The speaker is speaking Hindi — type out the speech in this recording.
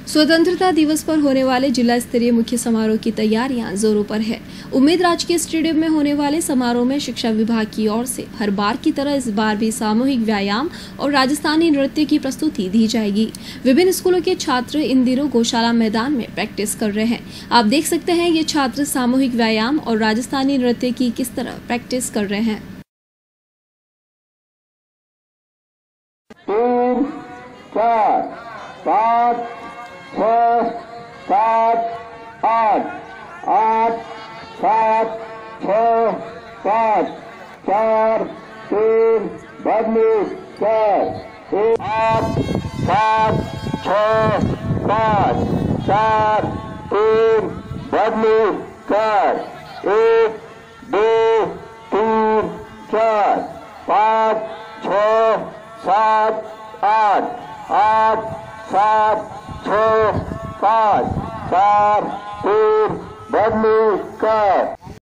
स्वतंत्रता दिवस पर होने वाले जिला स्तरीय मुख्य समारोह की तैयारियां जोरों पर है। उम्मीद राजकीय स्टेडियम में होने वाले समारोह में शिक्षा विभाग की ओर से हर बार की तरह इस बार भी सामूहिक व्यायाम और राजस्थानी नृत्य की प्रस्तुति दी जाएगी। विभिन्न स्कूलों के छात्र इन दिनों गौशाला मैदान में प्रैक्टिस कर रहे हैं। आप देख सकते हैं ये छात्र सामूहिक व्यायाम और राजस्थानी नृत्य की किस तरह प्रैक्टिस कर रहे हैं। 3, 4, 5, 6, 7, 8, 8, 7, 6, 5, 4, 3, बदली 4, 8, 7, 6, 5, 4, 3, बदली 4, 1, 2, 3, 4, 5, 6, 7, 8, 8, 7, 6, 5, 4, 3, बदली 4।